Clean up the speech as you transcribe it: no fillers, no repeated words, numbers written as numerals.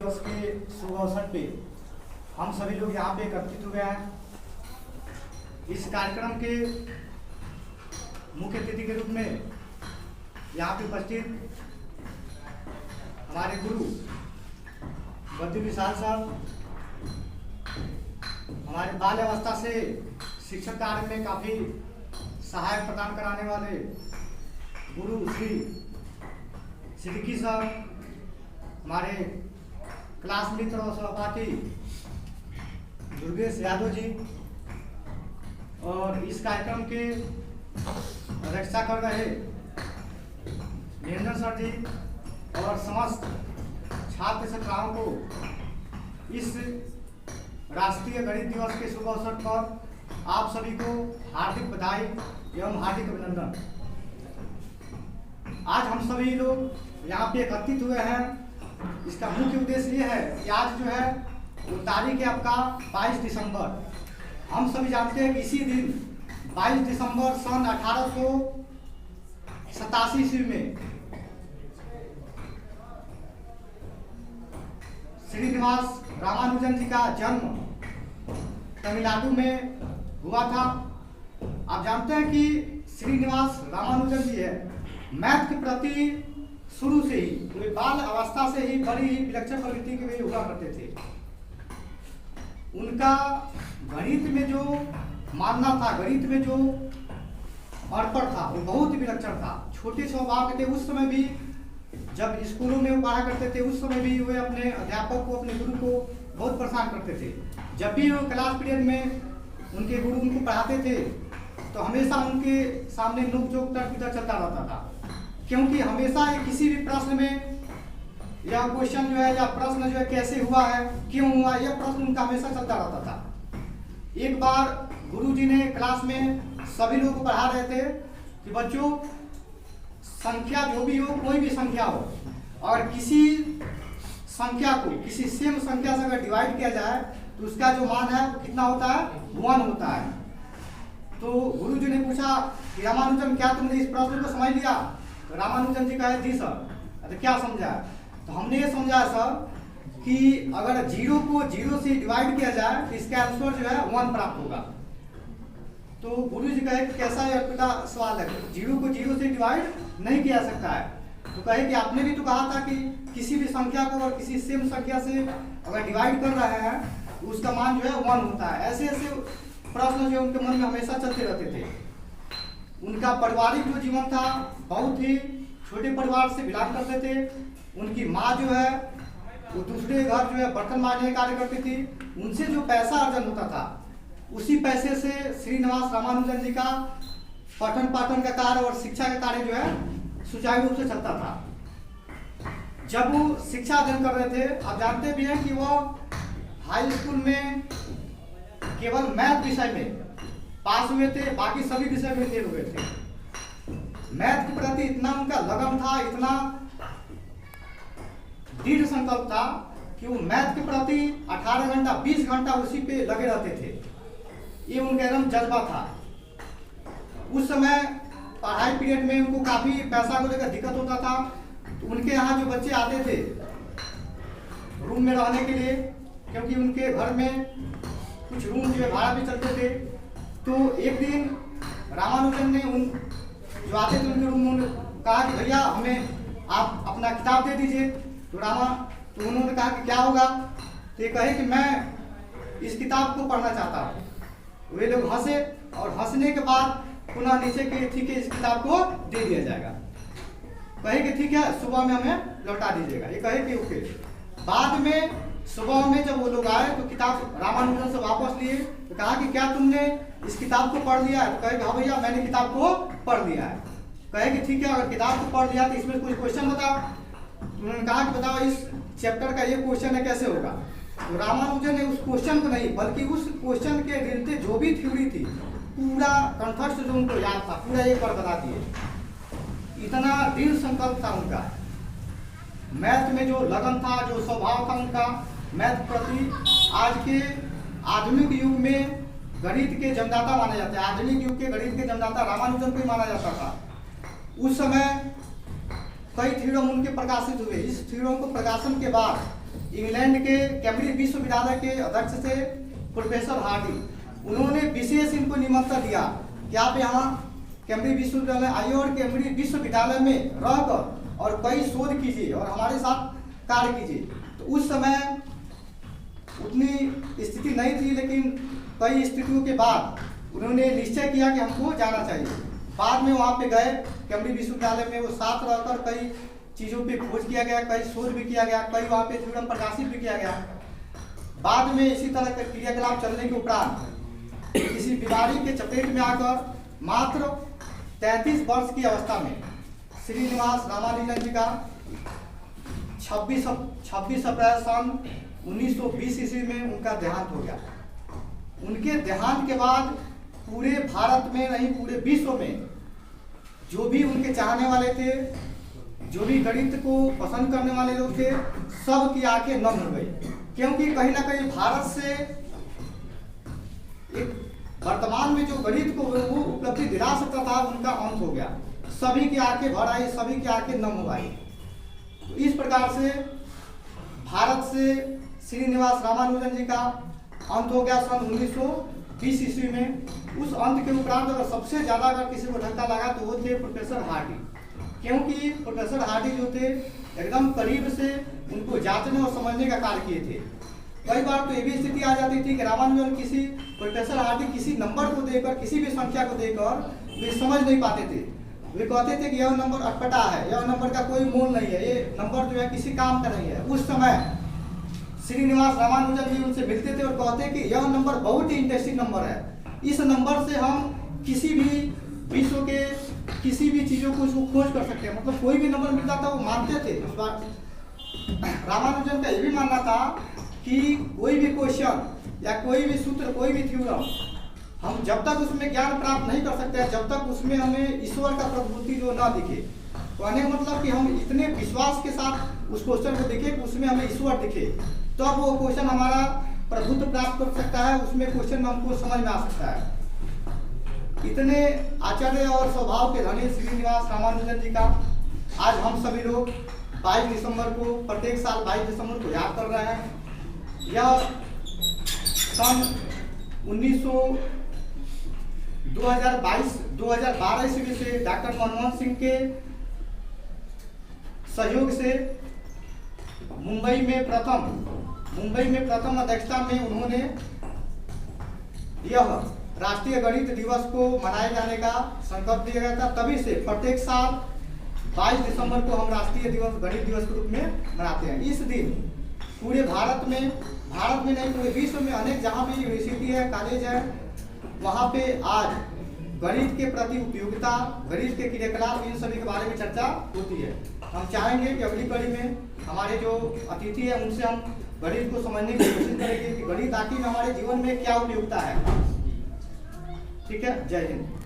दिवस के शुभ अवसर पे हम सभी लोग यहाँ पे एकत्रित हुए हैं। इस कार्यक्रम के मुख्य अतिथि के रूप में यहाँ पे उपस्थित हमारे गुरु बद्री विशाल साहब, हमारे बाल्य अवस्था से शिक्षक कार्य में काफ़ी सहायक प्रदान कराने वाले गुरु श्री सिद्दीकी साहब, हमारे क्लास मित्र और सहपाठी दुर्गेश यादव जी, और इस कार्यक्रम के अध्यक्षता कर रहे निरंजन सर जी और समस्त छात्र छात्राओं को इस राष्ट्रीय गणित दिवस के शुभ अवसर पर आप सभी को हार्दिक बधाई एवं हार्दिक अभिनंदन। आज हम सभी लोग यहाँ पे एकत्रित हुए हैं। इसका मुख्य उद्देश्य ये है कि आज जो है वो तारीख है आपका 22 दिसंबर। हम सभी जानते हैं कि इसी दिन 22 दिसंबर सन 1887 ईस्वी में श्रीनिवास रामानुजन जी का जन्म तमिलनाडु में हुआ था। आप जानते हैं कि श्रीनिवास रामानुजन जी है मैथ के प्रति शुरू से ही, वे बाल अवस्था से ही बड़ी ही विलक्षण प्रवृत्ति के वे हुआ करते थे। उनका गणित में जो मानना था, गणित में जो अर्पण था, वो बहुत ही विलक्षण था। छोटे स्वभाव के थे। उस समय भी जब स्कूलों में वो पढ़ा करते थे, उस समय भी वे अपने अध्यापक को, अपने गुरु को बहुत परेशान करते थे। जब भी वो क्लास पीरियड में उनके गुरु उनको पढ़ाते थे तो हमेशा उनके सामने नोक झोंक तर्क चलता रहता था, क्योंकि हमेशा किसी भी प्रश्न में या क्वेश्चन जो है या प्रश्न जो है कैसे हुआ है, क्यों हुआ, यह प्रश्न उनका हमेशा चलता रहता था। एक बार गुरुजी ने क्लास में सभी लोगों को पढ़ा रहे थे कि बच्चों, संख्या जो भी हो, कोई भी संख्या हो, और किसी संख्या को किसी सेम संख्या से अगर डिवाइड किया जाए तो उसका जो मान है वो कितना होता है, 1 होता है। तो गुरुजी ने पूछा कि रामानुजन, क्या तुमने इस प्रश्न को समझ लिया? तो रामानुजन जी कहे जी सर। तो क्या समझा? तो हमने ये समझा सर कि अगर 0 को 0 से डिवाइड किया जाए तो इसका आंसर जो है 1 प्राप्त होगा। तो गुरु जी कहे कि कैसा है बेटा सवाल है, 0 को 0 से डिवाइड नहीं किया सकता है। तो कहे कि आपने भी तो कहा था कि किसी भी संख्या को अगर किसी सेम संख्या से अगर डिवाइड कर रहे हैं तो उसका मान जो है 1 होता है। ऐसे ऐसे प्रश्न जो उनके मन में हमेशा चलते रहते थे। उनका पारिवारिक जो जीवन था, बहुत ही छोटे परिवार से बिलोंग करते थे। उनकी माँ जो है वो दूसरे घर जो है बर्तन मांजने का कार्य करती थी। उनसे जो पैसा अर्जन होता था, उसी पैसे से श्रीनिवास रामानुजन जी का पठन पाठन का कार्य और शिक्षा का कार्य जो है सुचारू रूप से चलता था। जब वो शिक्षा अध्ययन कर रहे थे, आप जानते भी हैं कि वो हाई स्कूल में केवल मैथ विषय में पास हुए थे, बाकी सभी विषय में फेल हुए थे। मैथ के प्रति इतना उनका लगन था, इतना दृढ़ संकल्प था कि वो मैथ के प्रति 18 घंटा 20 घंटा उसी पे लगे रहते थे। ये उनका एकदम जज्बा था। उस समय पढ़ाई पीरियड में उनको काफी पैसा को लेकर दिक्कत होता था। तो उनके यहाँ जो बच्चे आते थे रूम में रहने के लिए, क्योंकि उनके घर में कुछ रूम जो है भाड़ा भी चलते थे। तो एक दिन रामानुजन ने उन जो आते थे उनके रूम में कहा कि भैया हमें आप अपना किताब दे दीजिए। तो उन्होंने कहा कि क्या होगा? तो ये कहे कि मैं इस किताब को पढ़ना चाहता हूँ। वे लोग हंसे और हंसने के बाद पुनः नीचे के ठीक है इस किताब को दे दिया जाएगा। कहे कि ठीक है, सुबह में हमें लौटा दीजिएगा। ये कहे कि ओके। बाद में सुबह में जब वो लोग आए तो किताब रामानुजन से वापस लिए। तो कहा कि क्या तुमने इस किताब को पढ़ लिया है? तो कहे कि हाँ भैया मैंने किताब को पढ़ लिया है। कहे कि ठीक है, अगर किताब को पढ़ लिया तो इसमें कुछ क्वेश्चन बताओ। उन्होंने कहा कि बताओ इस चैप्टर का ये क्वेश्चन है, कैसे होगा? तो रामानुजन ने उस क्वेश्चन को नहीं, बल्कि उस क्वेश्चन के रिलेटेड जो भी थ्योरी थी पूरा कंठस्थ जो उनको याद था, पूरा एक बार बता दिए। इतना दृढ़ संकल्प था उनका। मैथ में जो लगन था, जो स्वभाव था उनका मैथ प्रति, आज के आधुनिक युग में गणित के जन्मदाता माने जाते हैं। आधुनिक युग के गणित के जन्मदाता रामानुजन को ही माना जाता था। उस समय कई थ्योरम उनके प्रकाशित हुए। इस थ्योरम को प्रकाशन के बाद इंग्लैंड के कैम्ब्रिज विश्वविद्यालय के अध्यक्ष थे प्रोफेसर हार्डी। उन्होंने विशेष इनको निमंत्रण दिया कि आप यहाँ कैम्ब्रिज विश्वविद्यालय आइए और कैम्ब्रिज विश्वविद्यालय में रहकर और कई शोध कीजिए और हमारे साथ कार्य कीजिए। तो उस समय उतनी स्थिति नहीं थी, लेकिन कई स्थितियों के बाद उन्होंने निश्चय किया कि हमको जाना चाहिए। बाद में वहाँ पे गए कैम्ब्रिज विश्वविद्यालय में, वो साथ रहकर कई चीज़ों पे खोज किया गया, कई शोध भी किया गया, कई वहाँ पे थ्योरम प्रकाशित भी किया गया। बाद में इसी तरह के क्रियाकलाप चलने के उपरांत किसी बीमारी के चपेट में आकर मात्र 33 वर्ष की अवस्था में श्रीनिवास रामानुजन जी का 26 अप्रैल सन 1920 ईस्वी में उनका देहांत हो गया। उनके देहांत के बाद पूरे भारत में नहीं पूरे विश्व में जो भी उनके चाहने वाले थे, जो भी गणित को पसंद करने वाले लोग थे, सब की आंखें नम हो गई, क्योंकि कहीं ना कहीं भारत से एक वर्तमान में जो गणित को वो उपलब्धि दिला सकता था उनका अंत हो गया। सभी की आंखें भर आई, सभी की आंखें नम हो आई। तो इस प्रकार से भारत से श्रीनिवास रामानुजन जी का अंत हो गया सन 1920 ईस्वी में। उस अंत के उपरांत अगर सबसे ज्यादा अगर किसी को धक्का लगा तो वो थे प्रोफेसर हार्डी, क्योंकि प्रोफेसर हार्डी जो थे एकदम करीब से उनको जांचने और समझने का कार्य किए थे। कई बार तो ये भी स्थिति आ जाती थी कि रामानुजन किसी प्रोफेसर हार्डी किसी नंबर को देकर, किसी भी संख्या को देकर वे समझ नहीं पाते थे। वे कहते थे कि यह नंबर अटपटा है, यह नंबर का कोई मोल नहीं है, ये नंबर जो है किसी काम का नहीं है। उस समय श्रीनिवास रामानुजन जी उनसे मिलते थे और कहते कि यह नंबर बहुत ही इंटरेस्टिंग नंबर है, इस नंबर से हम किसी भी विश्व के किसी भी चीज़ों को उसको खोज कर सकते हैं। मतलब कोई भी नंबर मिलता था वो मानते थे। उस बार रामानुजन का ये भी मानना था कि कोई भी क्वेश्चन या कोई भी सूत्र, कोई भी थ्योरम हम जब तक उसमें ज्ञान प्राप्त नहीं कर सकते हैं, जब तक उसमें हमें ईश्वर का प्रभुति जो ना दिखे, कहने का मतलब कि हम इतने विश्वास के साथ उस क्वेश्चन को देखें कि उसमें हमें ईश्वर दिखे, तो अब वो क्वेश्चन हमारा प्रभुत्व प्राप्त कर सकता है, उसमें क्वेश्चन हमको समझ में आ सकता है। इतने आचार्य और स्वभाव के धनी श्रीनिवास रामानुजन जी का आज हम सभी लोग 22 दिसंबर को, प्रत्येक साल 22 दिसंबर को याद कर रहे हैं। यह सन 2012 ईस्वी से डॉक्टर मनमोहन सिंह के सहयोग से मुंबई में प्रथम अध्यक्षता में उन्होंने यह राष्ट्रीय गणित दिवस को मनाए जाने का संकल्प दिया गया था। तभी से प्रत्येक साल 22 दिसंबर को हम राष्ट्रीय गणित दिवस के रूप में मनाते हैं। इस दिन पूरे भारत में नहीं पूरे विश्व में अनेक जहाँ भी यूनिवर्सिटी है, कॉलेज है, वहाँ पे आज गणित के प्रति उपयोगिता, गणित के क्रियाकलाप, इन सभी के बारे में चर्चा होती है। हम चाहेंगे कि अगली कड़ी में हमारे जो अतिथि है उनसे हम गणित को समझने की कोशिश करेंगे कि गणित आखिर हमारे जीवन में क्या उपयोगिता है। ठीक है, जय हिंद।